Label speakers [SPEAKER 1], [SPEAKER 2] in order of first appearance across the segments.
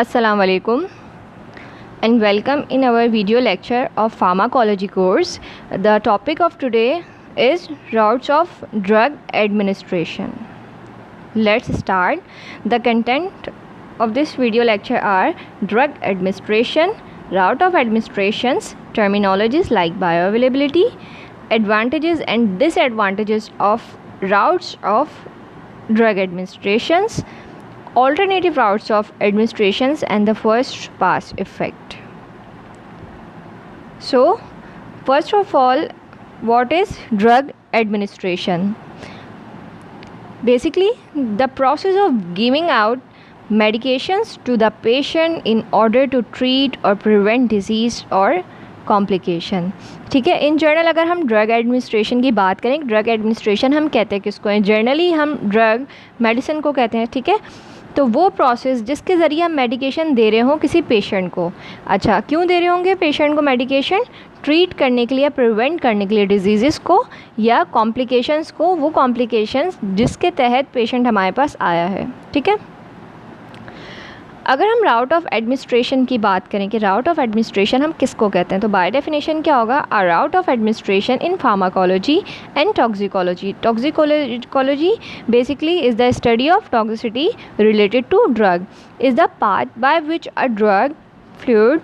[SPEAKER 1] Assalamu alaikum and welcome in our video lecture of pharmacology course. The topic of today is routes of drug administration. Let's start. The content of this video lecture are drug administration, route of administrations, terminologies like bioavailability, advantages and disadvantages of routes of drug administrations, alternative routes of administrations and the first pass effect. So first of all, what is drug administration? Basically the process of giving out medications to the patient in order to treat or prevent disease or complication. ठीक है, in general अगर हम drug administration की बात करें, drug administration हम कहते हैं किसको हैं? जनरली हम ड्रग मेडिसिन को कहते हैं. ठीक है, तो वो प्रोसेस जिसके ज़रिए हम मेडिकेशन दे रहे हों किसी पेशेंट को. अच्छा, क्यों दे रहे होंगे पेशेंट को मेडिकेशन? ट्रीट करने के लिए, प्रिवेंट करने के लिए डिजीज़ को या कॉम्प्लिकेशंस को, वो कॉम्प्लिकेशंस जिसके तहत पेशेंट हमारे पास आया है. ठीक है, अगर हम राउट ऑफ एडमिनिस्ट्रेशन की बात करें कि राउट ऑफ एडमिनिस्ट्रेशन हम किसको कहते हैं, तो बाय डेफिनेशन क्या होगा? A route of administration in pharmacology and toxicology. Toxicology basically is the study of toxicity related to drug, is the path by which a drug, fluid,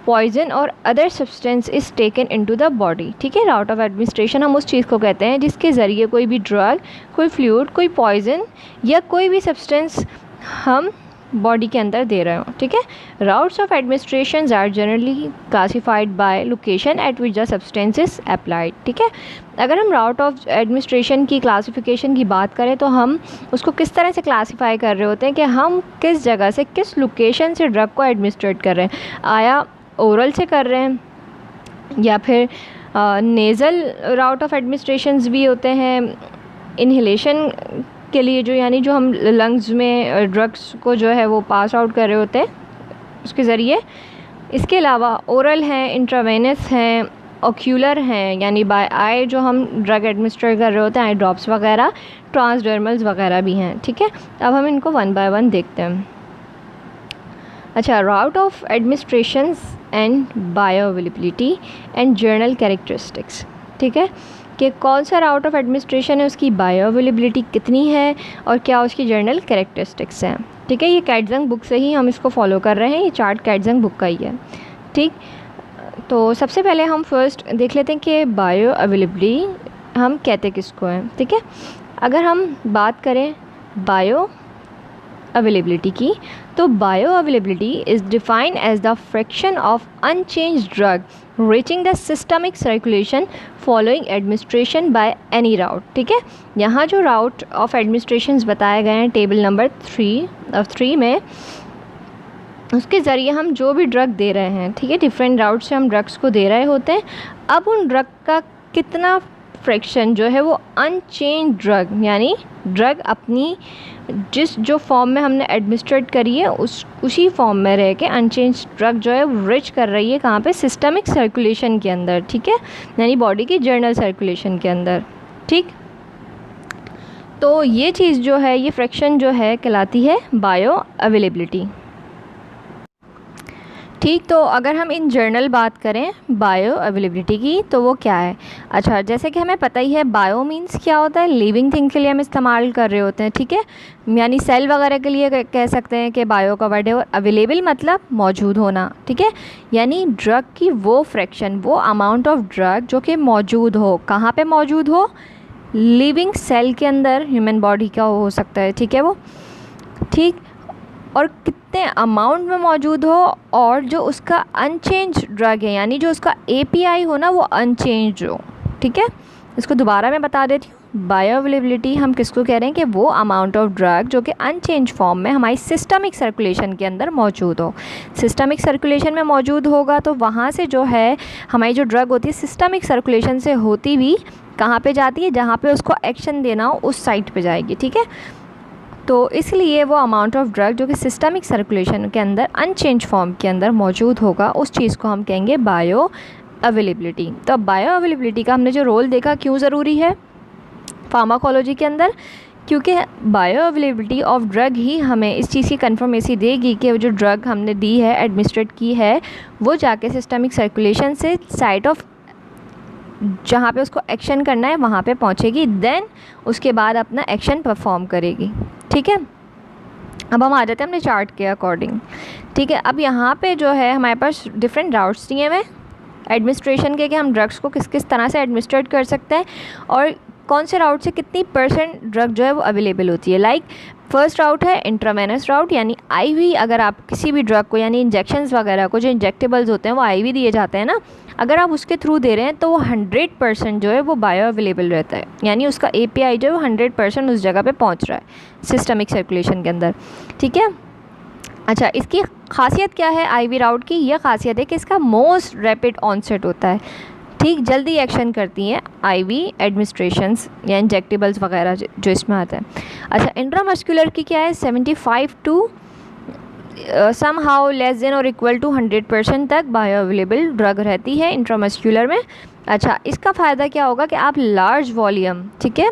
[SPEAKER 1] poison और other substance is taken into the body. ठीक है, राउट of administration हम उस चीज़ को कहते हैं जिसके ज़रिए कोई भी ड्रग, कोई फ्लूइड, कोई पॉइजन या कोई भी सब्सटेंस हम बॉडी के अंदर दे रहे हो. ठीक है, routes of administration are generally classified by location at which the substance is applied. ठीक है, अगर हम राउट ऑफ एडमिनिस्ट्रेशन की क्लासिफिकेशन की बात करें तो हम उसको किस तरह से क्लासिफाई कर रहे होते हैं कि हम किस जगह से, किस लोकेशन से ड्रग को एडमिनिस्ट्रेट कर रहे हैं. आया ओरल से कर रहे हैं या फिर नेज़ल राउट ऑफ एडमिनिस्ट्रेशंस भी होते हैं, इन्हेलेशन के लिए जो यानी जो हम लंग्स में ड्रग्स को जो है वो पास आउट कर रहे होते हैं उसके ज़रिए. इसके अलावा ओरल हैं, इंट्रावेनस हैं, ऑक्यूलर हैं यानी बाय आई जो हम ड्रग एडमिनिस्ट्रेट कर रहे होते हैं, आई ड्रॉप्स वगैरह, ट्रांसडर्मल्स वगैरह भी हैं. ठीक है, अब हम इनको वन बाय वन देखते हैं. अच्छा, route of administrations and bioavailability and general characteristics. ठीक है, कि कौन सा राउट ऑफ एडमिनिस्ट्रेशन है, उसकी बायोअवेलेबिलिटी कितनी है और क्या उसकी जर्नल कैरेक्टरिस्टिक्स हैं. ठीक है, ये कैटजंग बुक से ही हम इसको फॉलो कर रहे हैं, ये चार्ट कैटजंग बुक का ही है. ठीक, तो सबसे पहले हम फर्स्ट देख लेते हैं कि बायोअवेलेबिलिटी हम कहते किसको हैं. ठीक है, अगर हम बात करें बायो अवेलेबिलिटी की, तो bioavailability is defined as the fraction of unchanged drug reaching the systemic circulation following administration by any route. ठीक है, यहाँ जो राउट ऑफ एडमिनिस्ट्रेशंस बताए गए हैं टेबल नंबर 3 में, उसके ज़रिए हम जो भी ड्रग दे रहे हैं, ठीक है, डिफरेंट राउट से हम ड्रग्स को दे रहे होते हैं. अब उन ड्रग का कितना फ्रैक्शन जो है वो अनचेंज ड्रग यानी ड्रग अपनी जिस जो फॉर्म में हमने एडमिनिस्ट्रेट करी है उसी फॉर्म में रह के अनचेंज ड्रग जो है वो रिच कर रही है कहाँ पे? सिस्टमिक सर्कुलेशन के अंदर. ठीक है, यानी बॉडी की जर्नल सर्कुलेशन के अंदर. ठीक, तो ये चीज़ जो है, ये फ्रैक्शन जो है कहलाती है बायो अवेलेबिलिटी. ठीक, तो अगर हम इन जर्नल बात करें बायो अवेलेबिलिटी की तो वो क्या है? अच्छा, जैसे कि हमें पता ही है बायो मीन्स क्या होता है? लिविंग थिंग के लिए हम इस्तेमाल कर रहे होते हैं. ठीक है, यानी सेल वगैरह के लिए कह सकते हैं कि बायो का वर्ड है. और अवेलेबल मतलब मौजूद होना. ठीक है, यानी ड्रग की वो फ्रैक्शन, वो अमाउंट ऑफ ड्रग जो कि मौजूद हो. कहाँ पे मौजूद हो? लिविंग सेल के अंदर, ह्यूमन बॉडी का हो सकता है. ठीक है, वो ठीक, और कितने अमाउंट में मौजूद हो और जो उसका अनचेंज ड्रग है यानी जो उसका एपीआई हो ना वो अनचेंज हो. ठीक है, इसको दोबारा मैं बता देती हूँ. बायोअवेलेबिलिटी हम किसको कह रहे हैं कि वो अमाउंट ऑफ ड्रग जो कि अनचेंज फॉर्म में हमारी सिस्टमिक सर्कुलेशन के अंदर मौजूद हो. सिस्टमिक सर्कुलेशन में मौजूद होगा तो वहाँ से जो है हमारी जो ड्रग होती है सिस्टमिक सर्कुलेशन से होती भी कहाँ पे जाती है? जहाँ पे उसको एक्शन देना हो उस साइट पे जाएगी. ठीक है, तो इसलिए वो अमाउंट ऑफ ड्रग जो कि सिस्टमिक सर्कुलेशन के अंदर अनचेंज फॉर्म के अंदर मौजूद होगा उस चीज़ को हम कहेंगे बायो अवेलेबिलिटी. तो बायो अवेलेबिलिटी का हमने जो रोल देखा क्यों ज़रूरी है फार्माकोलॉजी के अंदर क्योंकि बायो अवेलेबिलिटी ऑफ ड्रग ही हमें इस चीज़ की कन्फर्मेसी देगी कि जो ड्रग हमने दी है, एडमिनिस्ट्रेट की है, वो जाके सिस्टमिक सर्कुलेशन से साइट ऑफ जहाँ पे उसको एक्शन करना है वहाँ पे पहुँचेगी, देन उसके बाद अपना एक्शन परफॉर्म करेगी। ठीक है, अब हम आ जाते हैं अपने चार्ट के अकॉर्डिंग। ठीक है, अब यहाँ पे जो है हमारे पास डिफरेंट राउट्स दिए हुए एडमिनिस्ट्रेशन के कि हम ड्रग्स को किस किस तरह से एडमिनिस्ट्रेट कर सकते हैं और कौन से राउट से कितनी परसेंट ड्रग जो है वो अवेलेबल होती है। लाइक फर्स्ट राउट है इंट्रावेनस राउट, यानी आईवी। अगर आप किसी भी ड्रग को यानी इंजेक्शंस वगैरह को, जो इंजेक्टेबल्स होते हैं वो आईवी दिए जाते हैं ना, अगर आप उसके थ्रू दे रहे हैं तो वो 100% जो है वो बायो अवेलेबल रहता है, यानी उसका API जो है वो 100% उस जगह पे पहुंच रहा है सिस्टमिक सर्कुलेशन के अंदर। ठीक है, अच्छा, इसकी खासियत क्या है आईवी राउट की? यह खासियत है कि इसका मोस्ट रैपिड ऑनसेट होता है। ठीक, जल्दी एक्शन करती हैं आईवी एडमिनिस्ट्रेशंस या इंजेक्टेबल्स वगैरह जो इसमें आता है। अच्छा, इंट्रामस्कुलर की क्या है? 75 to some how less than और इक्वल टू 100% तक बायो अवेलेबल ड्रग रहती है इंट्रामस्कुलर में। अच्छा, इसका फ़ायदा क्या होगा कि आप लार्ज वॉल्यूम, ठीक है,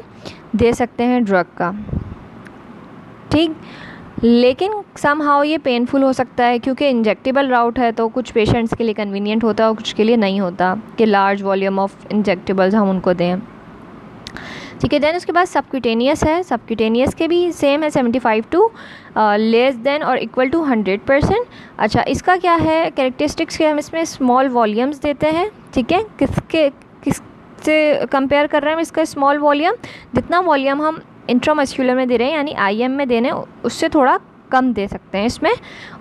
[SPEAKER 1] दे सकते हैं ड्रग का। ठीक, लेकिन सम हाउ ये पेनफुल हो सकता है क्योंकि इंजेक्टेबल राउट है, तो कुछ पेशेंट्स के लिए कन्वीनियंट होता है और कुछ के लिए नहीं होता कि लार्ज वॉल्यूम ऑफ इंजेक्टेबल्स हम उनको दें। ठीक है, देन उसके बाद सबक्यूटेनियस है। सबक्यूटेनियस के भी सेम है 75 टू लेस देन और इक्वल टू 100%। अच्छा, इसका क्या है कैरेक्टरिस्टिक्स के? हम इसमें स्मॉल वॉल्यूम्स देते हैं। ठीक है, किससे कंपेयर कर रहे हैं इसका स्मॉल वॉल्यूम? जितना वॉल्यूम हम इंट्रामस्कुलर में दे रहे हैं यानी IM में देने, उससे थोड़ा कम दे सकते हैं इसमें,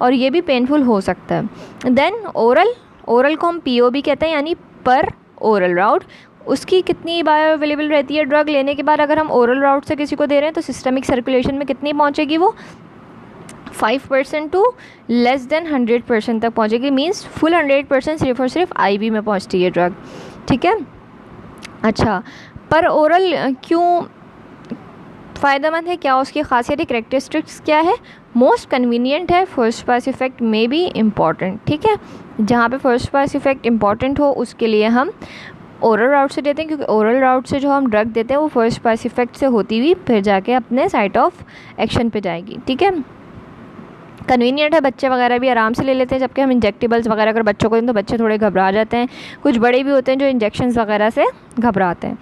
[SPEAKER 1] और ये भी पेनफुल हो सकता है। देन ओरल को हम POB कहते हैं, यानी पर ओरल राउट। उसकी कितनी बायो अवेलेबल रहती है ड्रग लेने के बाद? अगर हम ओरल राउट से किसी को दे रहे हैं तो सिस्टमिक सर्कुलेशन में कितनी पहुंचेगी वो? 5% टू लेस देन 100% तक पहुंचेगी। मींस फुल 100% सिर्फ और सिर्फ IV में पहुंचती है ड्रग। ठीक है, अच्छा, पर ओरल क्यों फ़ायदेमंद है? क्या उसकी खासियत, करेक्टरिस्टिक्स क्या है? मोस्ट कन्वीनियंट है, फर्स्ट पास इफ़ेक्ट में भी इम्पॉर्टेंट। ठीक है, जहाँ पे फर्स्ट पास इफ़ेक्ट इम्पॉर्टेंट हो उसके लिए हम ओरल राउट से देते हैं, क्योंकि ओरल राउट से जो हम ड्रग देते हैं वो फर्स्ट पास इफ़ेक्ट से होती हुई फिर जाके अपने साइट ऑफ एक्शन पे जाएगी। ठीक है, कन्वीनियंट है, बच्चे वगैरह भी आराम से ले लेते हैं, जबकि हम इंजेक्टेबल्स वगैरह अगर बच्चों को दें तो बच्चे थोड़े घबरा जाते हैं। कुछ बड़े भी होते हैं जो इंजेक्शंस वगैरह से घबराते हैं।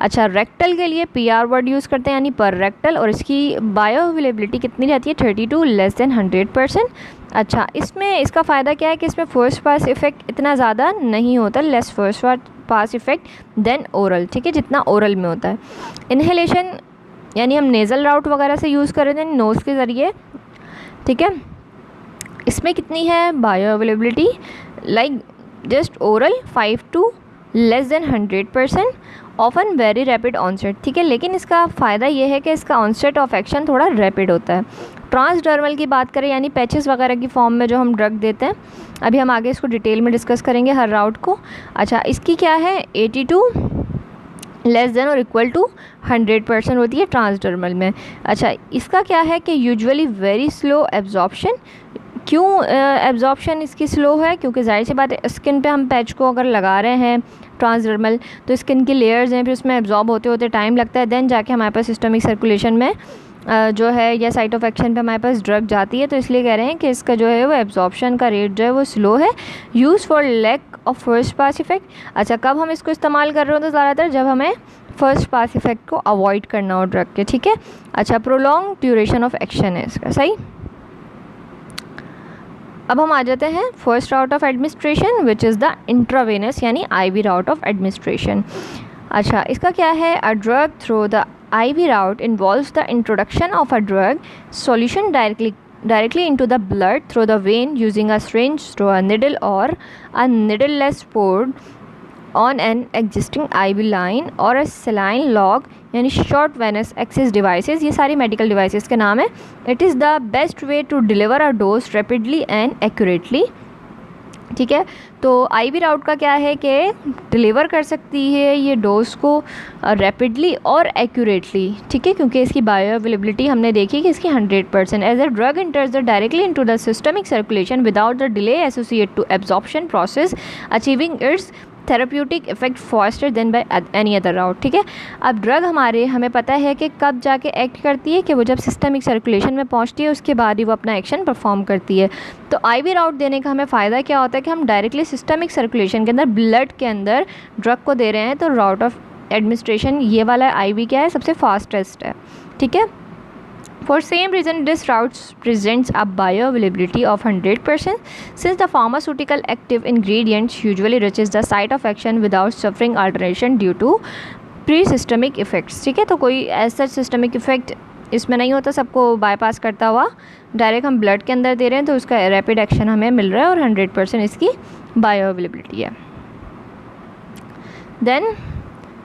[SPEAKER 1] अच्छा, रेक्टल के लिए PR वर्ड यूज़ करते हैं, यानी पर रेक्टल, और इसकी बायो अवेलेबिलिटी कितनी रहती है? 32 लेस देन 100%। अच्छा, इसमें इसका फ़ायदा क्या है कि इसमें फर्स्ट पास इफ़ेक्ट इतना ज़्यादा नहीं होता, less first pass effect then oral. ठीक है, जितना ओरल में होता है। इन्हेलेशन यानी हम नेज़ल राउट वगैरह से यूज़ कर रहे थे, नोज़ के ज़रिए। ठीक है, इसमें कितनी है bioavailability? Like just oral 5 to less than 100%, often very rapid onset. ठीक है, लेकिन इसका फ़ायदा ये है कि इसका ऑनसेट ऑफ एक्शन थोड़ा रैपिड होता है। ट्रांसडर्मल की बात करें, यानी पैचेस वगैरह की फॉर्म में जो हम ड्रग देते हैं, अभी हम आगे इसको डिटेल में डिस्कस करेंगे हर राउट को। अच्छा, इसकी क्या है? 82 लेस देन और इक्वल टू 100% होती है ट्रांसडर्मल में। अच्छा, इसका क्या है कि यूजुअली वेरी स्लो एब्जॉर्प्शन। क्यों एब्जॉर्प्शन इसकी स्लो है? क्योंकि जाहिर सी बात है स्किन पे हम पैच को अगर लगा रहे हैं ट्रांसडर्मल, तो स्किन की लेयर्स हैं, फिर उसमें एब्जॉर्ब होते होते टाइम लगता है, देन जाके हमारे पास सिस्टमिक सर्कुलेशन में जो है या साइट ऑफ एक्शन पे हमारे पास ड्रग जाती है। तो इसलिए कह रहे हैं कि इसका जो है वो एब्जॉर्प्शन का रेट जो है वो स्लो है। Use for lack of first pass effect. अच्छा, कब हम इसको इस्तेमाल कर रहे हो? तो ज़्यादातर जब हमें फर्स्ट पास इफ़ेक्ट को अवॉइड करना हो ड्रग के। ठीक है, अच्छा, प्रोलॉन्ग ड्यूरेशन ऑफ एक्शन है इसका। सही, अब हम आ जाते हैं first route of administration which is the intravenous यानी IV राउट ऑफ एडमिनिस्ट्रेशन। अच्छा, इसका क्या है? A drug through the IV route involves the introduction of a drug solution directly into the blood through the vein using a syringe through a needle or a needleless port on an existing IV line or a saline log यानी short venous access devices। ये सारी medical devices के नाम है। It is the best way to deliver a dose rapidly and accurately। ठीक है, तो IV राउट का क्या है कि डिलीवर कर सकती है ये डोज को रैपिडली और एक्यूरेटली। ठीक है, क्योंकि इसकी बायो अवेलेबिलिटी हमने देखी कि इसकी 100%। As a drug enters the directly into the systemic circulation without the delay associate to absorption process achieving its therapeutic effect faster than by any other route, ठीक है। अब ड्रग हमें पता है कि कब जाके एक्ट करती है, कि वो जब सिस्टमिक सर्कुलेशन में पहुंचती है उसके बाद ही वो अपना एक्शन परफॉर्म करती है। तो आईवी राउट देने का हमें फ़ायदा क्या होता है कि हम डायरेक्टली सिस्टमिक सर्कुलेशन के अंदर ब्लड के अंदर ड्रग को दे रहे हैं, तो राउट ऑफ एडमिनिस्ट्रेशन ये वाला आईवी क्या है, सबसे फास्टेस्ट है, ठीक है। For same reason, this route presents a bioavailability of 100% since the pharmaceutical active ingredient usually reaches the site of action without suffering alteration due to pre-systemic effects, ठीक है। तो कोई ऐसा सिस्टमिक इफेक्ट इसमें नहीं होता, सबको बाईपास करता हुआ डायरेक्ट हम ब्लड के अंदर दे रहे हैं, तो उसका रैपिड एक्शन हमें मिल रहा है और 100% इसकी बायोअवेलेबिलिटी है। देन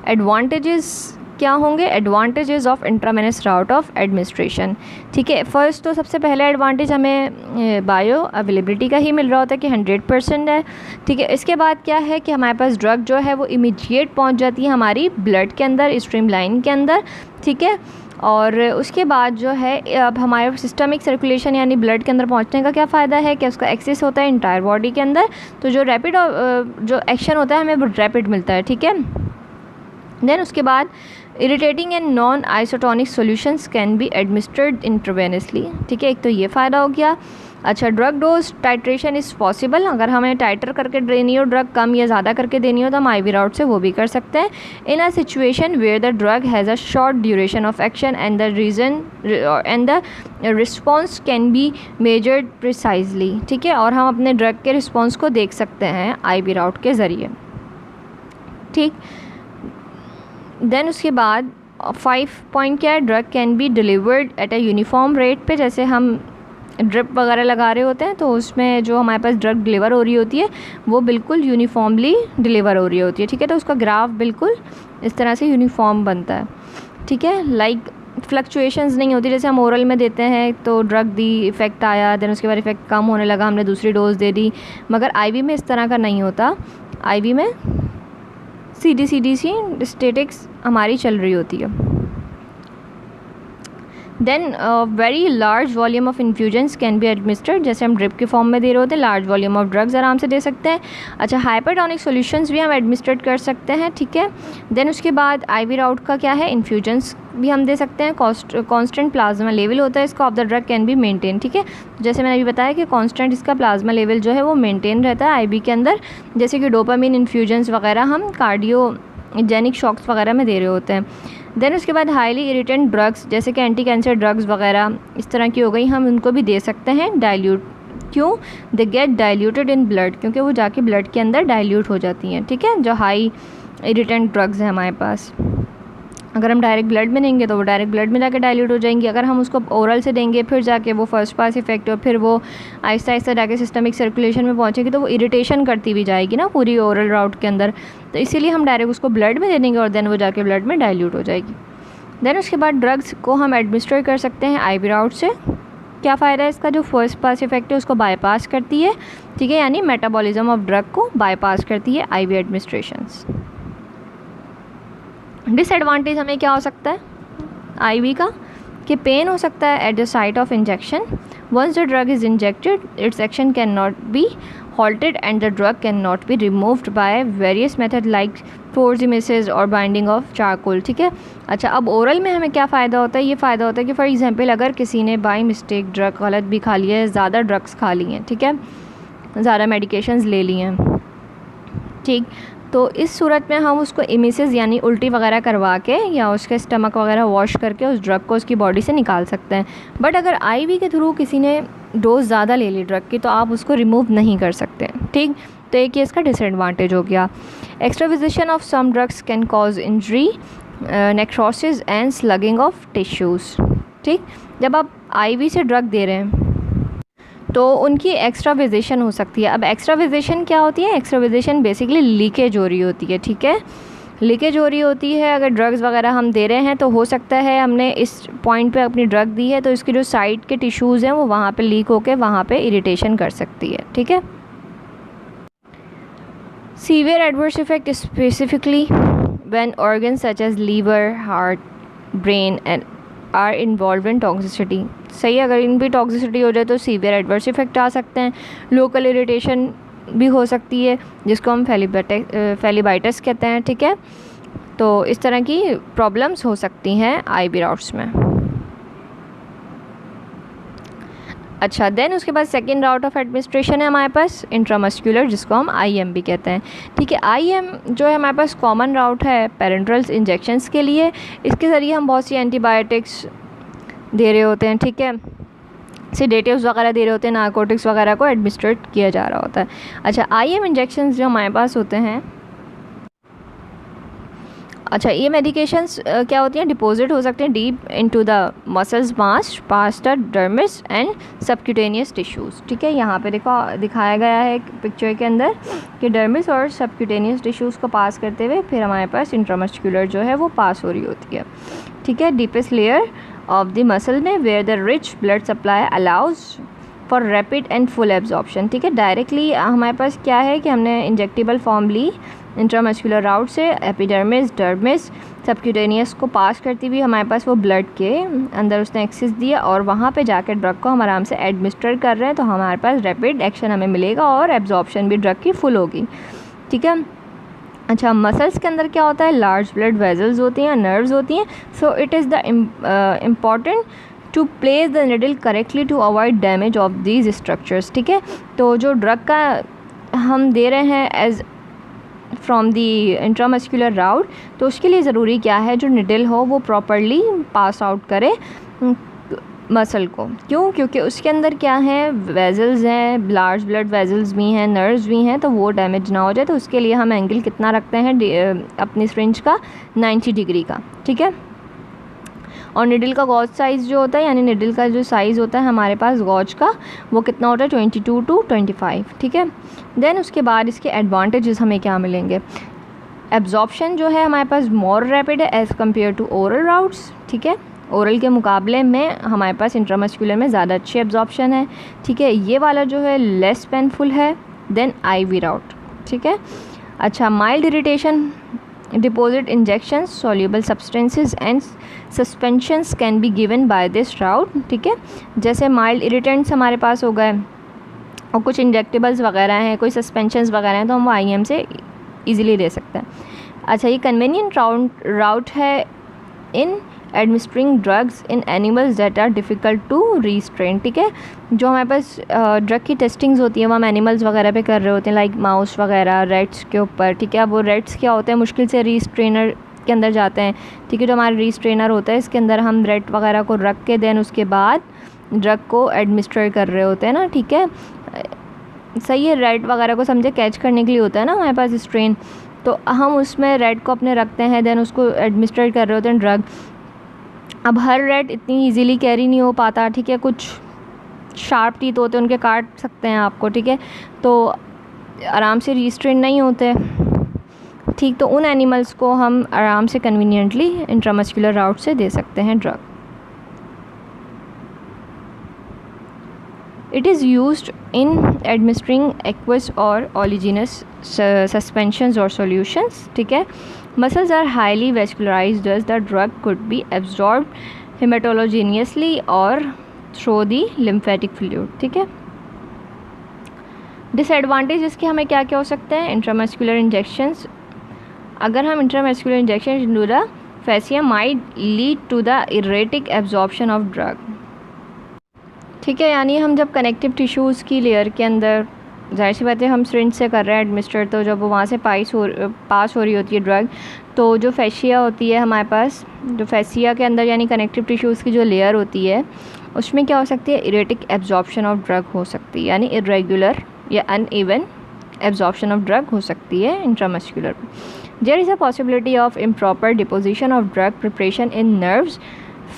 [SPEAKER 1] एडवांटेजेस क्या होंगे, advantages of intravenous route of administration, ठीक है। फर्स्ट तो सबसे पहला एडवांटेज हमें बायो अवेलेबिलिटी का ही मिल रहा होता है कि 100% है, ठीक है। इसके बाद क्या है कि हमारे पास ड्रग जो है वो इमीडिएट पहुंच जाती है हमारी ब्लड के अंदर, स्ट्रीम लाइन के अंदर, ठीक है। और उसके बाद जो है अब हमारे सिस्टमिक सर्कुलेशन यानी ब्लड के अंदर पहुंचने का क्या फ़ायदा है कि उसका एक्सेस होता है इंटायर बॉडी के अंदर, तो जो रैपिड जो एक्शन होता है हमें वो रैपिड मिलता है, ठीक है। देन उसके बाद irritating and non isotonic solutions can be administered intravenously, ठीक है, एक तो ये फ़ायदा हो गया। अच्छा, drug dose titration is possible, अगर हमें टाइटर करके देनी हो ड्रग, कम या ज़्यादा करके देनी हो तो हम आईवी राउट से वो भी कर सकते हैं। In a situation where the drug has a short duration of action and the response can be measured precisely, ठीक है, और हम अपने ड्रग के रिस्पॉन्स को देख सकते हैं आईवी राउट के ज़रिए, ठीक। देन उसके बाद 5 पॉइंट क्या है, drug can be delivered at a uniform rate पे, जैसे हम ड्रिप वगैरह लगा रहे होते हैं तो उसमें जो हमारे पास ड्रग डिलीवर हो रही होती है वो बिल्कुल यूनिफॉर्मली डिलीवर हो रही होती है, ठीक है। तो उसका ग्राफ बिल्कुल इस तरह से यूनिफॉर्म बनता है, ठीक है, लाइक फ्लक्चुएशंस नहीं होती, जैसे हम ओरल में देते हैं तो ड्रग दी, इफ़ेक्ट आया, देन उसके बाद इफ़ेक्ट कम होने लगा, हमने दूसरी डोज दे दी, मगर आईवी में इस तरह का नहीं होता। आईवी में सीधी सी स्टेटिक्स हमारी चल रही होती है। Then very large volume of infusions can be administered, जैसे हम ड्रिप के फॉर्म में दे रहे होते हैं, लार्ज वॉल्यूम ऑफ ड्रग्स आराम से दे सकते हैं। अच्छा, हाइपरटोनिक सॉल्यूशंस भी हम एडमिनिस्ट्रेट कर सकते हैं, ठीक है। देन उसके बाद आईवी राउट का क्या है, इन्फ्यूजन्स भी हम दे सकते हैं। कांस्टेंट प्लाज्मा लेवल होता है इसका of the drug can be maintain, ठीक है। जैसे मैंने अभी बताया कि कांस्टेंट इसका प्लाज्मा लेवल जो है वो मेंटेन रहता है आईवी के अंदर, जैसे कि डोपामिन इन्फ्यूजन्स वगैरह हम कार्डियोजेनिक शॉक्स वगैरह में दे रहे होते हैं। देन उसके बाद हाईली इरिटेंट ड्रग्स जैसे कि एंटी कैंसर ड्रग्स वगैरह इस तरह की हो गई, हम उनको भी दे सकते हैं डाइल्यूट, क्यों, they get diluted in blood, क्योंकि वो जाके ब्लड के अंदर डाइल्यूट हो जाती हैं, ठीक है, जो हाई इरिटेंट ड्रग्स हैं हमारे पास। अगर हम डायरेक्ट ब्लड में देंगे तो वो डायरेक्ट ब्लड में जाके डाइल्यूट हो जाएंगी, अगर हम उसको ओरल से देंगे फिर जाके वो फर्स्ट पास इफेक्ट और फिर वो आहिस्ता आहिस्ता जाके सिस्टमिक सर्कुलेशन में पहुँचेगी तो वो इरिटेशन करती भी जाएगी ना पूरी ओरल राउट के अंदर, तो इसीलिए हम डायरेक्ट उसको ब्लड में दे देंगे और देन वो जाके ब्लड में डाइल्यूट हो जाएगी। देन उसके बाद ड्रग्स को हम एडमिनिस्टर कर सकते हैं आईवी राउट से। क्या फ़ायदा है इसका, जो फर्स्ट पास इफेक्ट है उसको बाईपास करती है, ठीक है, यानी मेटाबॉलिज्म ऑफ ड्रग को बाईपास करती है आईवी एडमिनिस्ट्रेशंस। डिसएडवांटेज हमें क्या हो सकता है आईवी का, कि पेन हो सकता है at the site of injection, once the drug is injected its action can not be halted and the drug cannot be removed by various method like फोर्जिमेसिस और बाइंडिंग ऑफ चारकोल, ठीक है। अच्छा, अब ओरल में हमें क्या फ़ायदा होता है, ये फ़ायदा होता है कि फॉर एग्जांपल अगर किसी ने बाई मिस्टेक ड्रग गलत भी खा लिया है, ज़्यादा ड्रग्स खा ली हैं, ठीक है, ज़्यादा मेडिकेशंस ले ली हैं, ठीक, तो इस सूरत में हम उसको इमिसिस यानी उल्टी वगैरह करवा के या उसके स्टमक वगैरह वॉश करके उस ड्रग को उसकी बॉडी से निकाल सकते हैं। बट अगर आईवी के थ्रू किसी ने डोज ज़्यादा ले ली ड्रग की तो आप उसको रिमूव नहीं कर सकते, ठीक, तो एक ये इसका डिसएडवांटेज हो गया। Extravasation of some drugs can cause injury, necrosis and sloughing of tissues, ठीक। जब आप आईवी से ड्रग दे रहे हैं तो उनकी एक्स्ट्राविजेशन हो सकती है। अब एक्स्ट्राविजेशन क्या होती है, एक्स्ट्राविजेशन बेसिकली लीकेज हो रही होती है, ठीक है, लीकेज हो रही होती है। अगर ड्रग्स वगैरह हम दे रहे हैं तो हो सकता है हमने इस पॉइंट पे अपनी ड्रग दी है तो इसकी जो साइड के टिश्यूज़ हैं वो वहाँ पे लीक होकर वहाँ पे इरिटेशन कर सकती है, ठीक है। Severe adverse effect specifically when organs such as liver, heart, brain and are involve in toxicity, सही, अगर इन भी टॉक्सिसिटी हो जाए तो सीवियर एडवर्स इफेक्ट आ सकते हैं। लोकल इरिटेशन भी हो सकती है जिसको हम फेलिबाइटिस कहते हैं, ठीक है। तो इस तरह की प्रॉब्लम्स हो सकती हैं आईवी राउट्स में। अच्छा, देन उसके बाद सेकेंड राउट ऑफ एडमिनिस्ट्रेशन है हमारे पास इंट्रामस्कुलर, जिसको हम आईएम भी कहते हैं, ठीक है। आईएम जो है हमारे पास कॉमन राउट है पेरेंट्रल इंजेक्शंस के लिए। इसके ज़रिए हम बहुत सी एंटीबायोटिक्स दे रहे होते हैं, ठीक है, सेडेटिव्स वगैरह दे रहे होते हैं, नारकोटिक्स वगैरह को एडमिनिस्ट्रेट किया जा रहा होता है। अच्छा, आईएम इंजेक्शंस जो हमारे पास होते हैं, अच्छा ये मेडिकेशंस क्या होती हैं, डिपॉजिट हो सकते हैं deep into the muscles mass pass the dermis and subcutaneous tissues, ठीक है। यहाँ पे देखो दिखाया गया है पिक्चर के अंदर कि डर्मिस और सबक्यूटेनियस टिश्यूज़ को पास करते हुए फिर हमारे पास इंट्रामस्कुलर जो है वो पास हो रही होती है, ठीक है, deepest layer of the muscle में where the rich blood supply allows for rapid and full absorption, ठीक है। डायरेक्टली हमारे पास क्या है कि हमने इंजेक्टेबल फॉर्म ली इंट्रामस्कुलर राउट से, एपिडर्मिस डर्मिस सबक्यूटेनियस को पास करती हुई हमारे पास वो ब्लड के अंदर उसने एक्सेस दिया और वहाँ पे जाकर ड्रग को हम आराम से एडमिनिस्टर कर रहे हैं, तो हमारे पास रैपिड एक्शन हमें मिलेगा और एब्जॉर्प्शन भी ड्रग की फुल होगी, ठीक है। अच्छा, मसल्स के अंदर क्या होता है, लार्ज ब्लड वेजल्स होती हैं, नर्व्स होती हैं, so it is the important to place the needle correctly to avoid damage of these structures, ठीक है। तो जो ड्रग का हम दे रहे हैं एज फ्रॉम दी इंट्रामस्कुलर राउट, तो उसके लिए ज़रूरी क्या है, जो निडल हो वो प्रॉपरली पास आउट करे मसल को। क्यों? क्योंकि उसके अंदर क्या है, वेजल्स हैं, लार्ज ब्लड वेजल्स भी हैं, नर्व्स भी हैं, तो वो डैमेज ना हो जाए। तो उसके लिए हम एंगल कितना रखते हैं अपनी सिरिंज का, 90 डिग्री का, ठीक है। और निडल का गॉज साइज़ जो होता है, यानी निडल का जो साइज़ होता है हमारे पास गॉज का, वो कितना होता है, 22 to 25, ठीक है। देन उसके बाद इसके एडवांटेजेस हमें क्या मिलेंगे, एब्जॉर्प्शन जो है हमारे पास मोर रैपिड है as compare to oral routes, ठीक है। ओरल के मुकाबले में हमारे पास इंट्रामस्कुलर में ज़्यादा अच्छी एब्जॉर्प्शन है, ठीक है। ये वाला जो है लेस पेनफुल है देन आईवी राउट, ठीक है। अच्छा, mild irritation deposit injections soluble substances and suspensions can be given by this route, ठीक है। जैसे माइल्ड इरिटेंट्स हमारे पास हो गए और कुछ इंजेक्टेबल्स वगैरह हैं, कोई सस्पेंशंस वगैरह हैं, तो हम आईएम से इजीली दे सकते हैं। अच्छा, ये कन्वीनियंट राउट है in administering drugs in animals that are difficult to restrain, ठीक है। जो हमारे पास ड्रग की टेस्टिंग्स होती है वो हम एनिमल्स वगैरह पे कर रहे होते हैं, लाइक माउस वगैरह, रेट्स के ऊपर, ठीक है। अब वो रेट्स क्या होते हैं, मुश्किल से रीस्ट्रेनर के अंदर जाते हैं, ठीक है। जो हमारा रीस्ट्रेनर होता है इसके अंदर हम रेट वगैरह को रख के देन उसके बाद ड्रग को एडमिनिस्टर कर रहे होते हैं ना, ठीक है। सही है, रेट वगैरह को समझे कैच करने के लिए होता है ना हमारे पास स्ट्रेन, तो हम उसमें रेट को अपने रखते हैं, देन उसको एडमिनिस्टर कर रहे होते हैं ड्रग। अब हर रेट इतनी इजीली कैरी नहीं हो पाता, ठीक है। कुछ शार्प टीथ होते हैं, उनके काट सकते हैं आपको, ठीक है, तो आराम से रीस्ट्रेन नहीं होते, ठीक। तो उन एनिमल्स को हम आराम से कन्वीनियंटली इंट्रामस्कुलर राउट से दे सकते हैं drug. It is used in administering aqueous और ओलिजिनस सस्पेंशंस और सॉल्यूशंस, ठीक है। Muscles are highly vascularized the drug could be absorbed haematogenously और थ्रू दी लिम्फेटिक फ्लूइड, ठीक है। डिसएडवांटेज इसके हमें क्या क्या हो सकते हैं, इंट्रामस्कुलर इंजेक्शंस, अगर हम intramuscular injection do the fascia might lead to the erratic absorption of drug, ठीक है। यानी हम जब कनेक्टिव टिश्यूज़ की लेयर के अंदर, जाहिर सी बात है हम सिरिंज से कर रहे हैं एडमिनिस्टर, तो जब वो वहाँ से पास हो रही होती है ड्रग, तो जो फैसिया होती है हमारे पास, जो फैसिया के अंदर यानी कनेक्टिव टिश्यूज़ की जो लेयर होती है, उसमें क्या हो सकती है, इरेटिक एब्जॉर्प्शन ऑफ ड्रग हो सकती है, यानी इरेगुलर या अनइवन एब्जॉर्प्शन ऑफ ड्रग हो सकती है intramuscular. There is a possibility of improper deposition of drug preparation in nerves,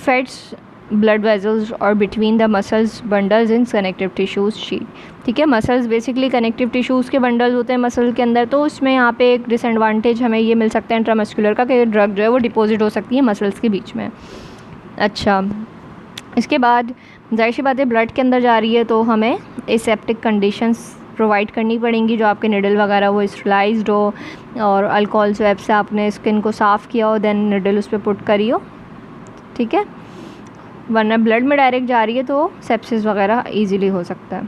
[SPEAKER 1] fats, blood vessels और between the muscles bundles in connective tissues sheet, ठीक है। मसल्स बेसिकली कनेक्टिव टिश्यूज़ के bundles होते हैं muscle के अंदर, तो उसमें यहाँ पे एक डिसएडवांटेज हमें ये मिल सकता है इंट्रामस्कुलर का कि ड्रग जो है वो डिपॉजिट हो सकती है मसल्स के बीच में। अच्छा, इसके बाद जाहिर सी बात है ब्लड के अंदर जा रही है, तो हमें एसेप्टिक कंडीशंस प्रोवाइड करनी पड़ेंगी, जो आपके निडल वगैरह वो स्टरलाइज्ड हो और अल्कोहल स्वैब से आपने स्किन को साफ़ किया हो, देन निडल उस पर पुट करी हो, ठीक है। वरना ब्लड में डायरेक्ट जा रही है तो सेप्सिस वगैरह इजीली हो सकता है।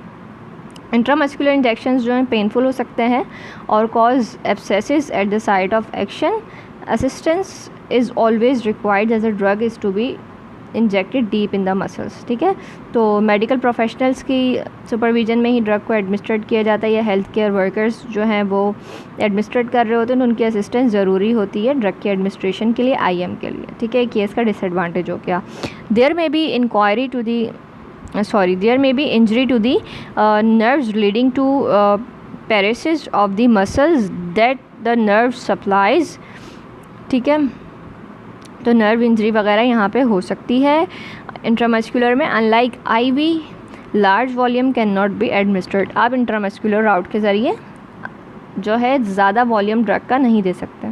[SPEAKER 1] इंट्रामस्कुलर इंजेक्शंस जो हैं पेनफुल हो सकते हैं और cause abscesses at the site of action. Assistance is always required as a drug is to be injected deep in the muscles. ठीक है, तो मेडिकल प्रोफेशनल्स की सुपरविजन में ही ड्रग को एडमिनिस्ट्रेट किया जाता है, या हेल्थ केयर वर्कर्स जो हैं वो एडमिनिस्ट्रेट कर रहे होते हैं, तो उनकी असिस्टेंस ज़रूरी होती है ड्रग के एडमिनिस्ट्रेशन के लिए, IM के लिए. ठीक है, केस का डिसएडवांटेज हो गया. There may be injury to the nerves leading to paresis of the muscles that the nerve supplies. ठीक है, तो नर्व इंजरी वगैरह यहाँ पे हो सकती है इंट्रामस्कुलर में. Unlike IV large volume can not B administered. आप इंट्रामस्कुलर राउट के ज़रिए जो है ज़्यादा वॉल्यूम ड्रग का नहीं दे सकते.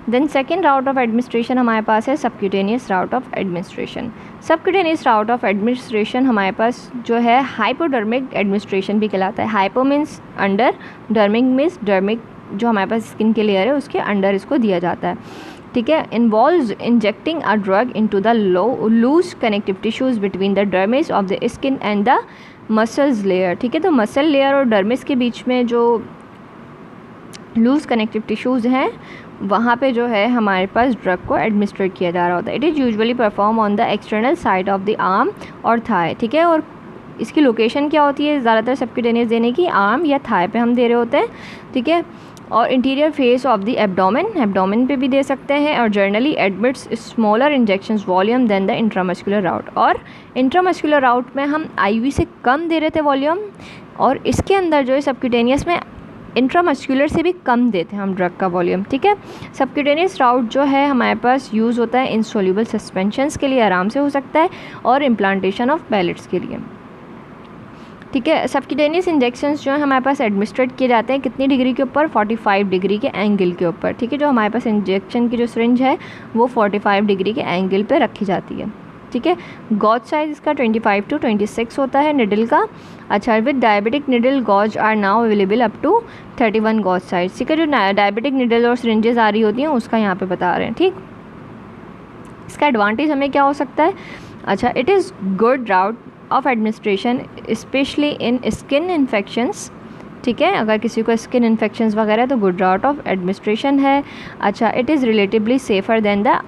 [SPEAKER 1] Then second route of administration हमारे पास है subcutaneous route of administration. Subcutaneous route of administration हमारे पास जो है हाइपोडर्मिक एडमिनिस्ट्रेशन भी कहलाता है. Hypo means under, dermic means dermic जो हमारे पास स्किन के लेयर है उसके अंडर इसको दिया जाता है. ठीक है, involves injecting a drug into the loose connective tissues between the dermis of the skin and the muscles layer. ठीक है, तो मसल लेयर और डर्मिस के बीच में जो लूज कनेक्टिव टिश्यूज़ हैं वहाँ पे जो है हमारे पास ड्रग को एडमिनिस्ट्रेट किया जा रहा होता है. It is usually perform on the external side of the arm और थाई. ठीक है, और इसकी लोकेशन क्या होती है ज़्यादातर सबक्यूटेनियस देने की, आर्म या थाई पे हम दे रहे होते हैं. ठीक है, और interior face of the abdomen पे भी दे सकते हैं. और generally admits smaller injections volume than the intramuscular route. और इंट्रामस्कुलर राउट में हम IV से कम दे रहे थे वॉल्यूम, और इसके अंदर जो है सबक्यूटेनियस में इंट्रामस्कुलर से भी कम देते हैं हम ड्रग का वॉल्यूम. ठीक है, सबक्यूटेनियस राउट जो है हमारे पास यूज़ होता है इंसोल्यूबल सस्पेंशंस के लिए, आराम से हो सकता है, और इम्प्लांटेशन ऑफ पैलेट्स के लिए. ठीक है, सबक्यूटेनियस इंजेक्शंस जो है हमारे पास एडमिनिस्ट्रेट किए जाते हैं कितनी डिग्री के ऊपर, 45 डिग्री के एंगल के ऊपर. ठीक है, जो हमारे पास इंजेक्शन की जो सिरिंज है वो 45 डिग्री के एंगल पे रखी जाती है. ठीक है, गॉज साइज इसका 25 to 26 होता है निडल का. अच्छा, with diabetic needle gauge are now available up to 31 gauge size. ठीक है, जो डायबिटिक निडल और सिरिंजेस आ रही होती हैं उसका यहाँ पे बता रहे हैं. ठीक, इसका एडवांटेज हमें क्या हो सकता है. अच्छा, it is good route of administration specially in skin infections. ठीक है, अगर किसी को स्किन इन्फेक्शंस वगैरह तो गुड राउट ऑफ एडमिनिस्ट्रेशन है. अच्छा, it is relatively safer than the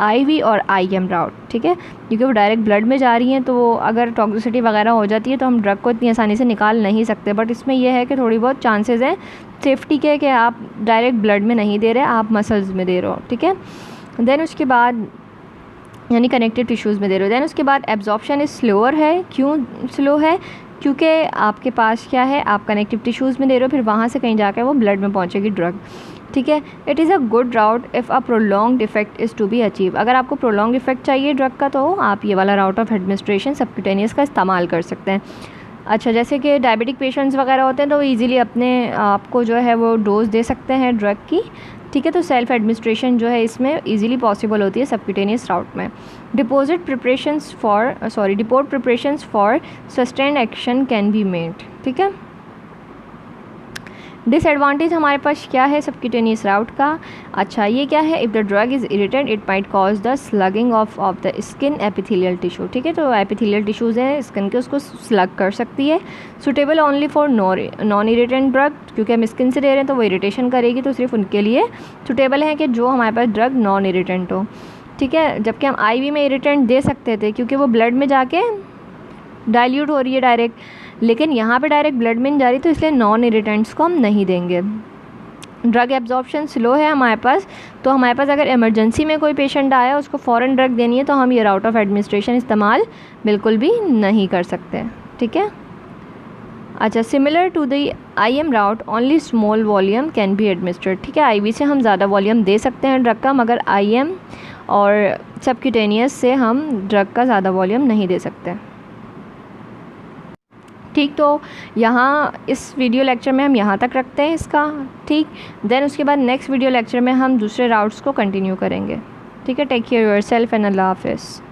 [SPEAKER 1] IV और IM राउट. ठीक है, क्योंकि वो डायरेक्ट ब्लड में जा रही हैं, तो वो अगर टॉक्सिसिटी वगैरह हो जाती है तो हम ड्रग को इतनी आसानी से निकाल नहीं सकते. बट इसमें यह है कि थोड़ी बहुत चांसेस हैं सेफ्टी के कि आप डायरेक्ट ब्लड में नहीं दे रहे, आप मसल्स में दे रहे हो. ठीक है, देन उसके बाद यानी कनेक्टिव टिश्यूज़ में दे रहे हो. दैन उसके बाद एब्जॉर्प्शन इज़ स्लोअर है. क्यों स्लो है, क्योंकि आपके पास क्या है, आप कनेक्टिव टिश्यूज़ में दे रहे हो, फिर वहाँ से कहीं जाकर वो ब्लड में पहुँचेगी ड्रग. ठीक है, it is a good route if a prolonged effect is to be achieve. अगर आपको प्रोलॉन्ग्ड इफेक्ट चाहिए ड्रग का तो आप ये वाला राउट ऑफ एडमिनिस्ट्रेशन सबक्यूटेनियस का इस्तेमाल कर सकते हैं. अच्छा, जैसे कि डायबिटिक पेशेंट्स वगैरह होते हैं तो ईज़िली अपने आपको जो है वो डोज दे सकते हैं ड्रग की. ठीक है, तो सेल्फ एडमिनिस्ट्रेशन जो है इसमें इजीली पॉसिबल होती है सबक्यूटेनियस राउट में. Depot preparations for sustained action can be made. ठीक है, डिसएडवांटेज हमारे पास क्या है सबक्यूटेनियस राउट का. अच्छा, ये क्या है, if the drug is irritant it might cause the स्लगिंग of the skin epithelial tissue. ठीक है, तो एपिथेलियल टिश्यूज़ हैं स्किन के, उसको स्लग कर सकती है. Suitable only for non irritant drug, क्योंकि हम स्किन से दे रहे हैं तो वो इरिटेशन करेगी, तो सिर्फ उनके लिए सुटेबल है कि जो हमारे पास ड्रग नॉन इरिटेंट हो. ठीक है, जबकि हम IV में इरिटेंट दे सकते थे क्योंकि वो ब्लड में जाके डाइल्यूट हो रही है डायरेक्ट, लेकिन यहाँ पे डायरेक्ट ब्लड में नहीं जा रही, तो इसलिए नॉन इरिटेंट्स को हम नहीं देंगे. ड्रग एब्जॉर्प्शन स्लो है हमारे पास, तो हमारे पास अगर इमरजेंसी में कोई पेशेंट आया उसको फ़ौरन ड्रग देनी है तो हम ये राउट ऑफ एडमिनिस्ट्रेशन इस्तेमाल बिल्कुल भी नहीं कर सकते. ठीक है, अच्छा, similar to the IM route only small volume can be administered. ठीक है, IV से हम ज़्यादा वॉल्यूम दे सकते हैं ड्रग का, मगर IM और सबक्यूटेनियस से हम ड्रग का ज़्यादा वॉल्यूम नहीं दे सकते. ठीक, तो यहाँ इस वीडियो लेक्चर में हम यहाँ तक रखते हैं इसका. ठीक, देन उसके बाद नेक्स्ट वीडियो लेक्चर में हम दूसरे राउट्स को कंटिन्यू करेंगे. ठीक है, टेक केयर योरसेल्फ एंड अल्लाह हाफिज़.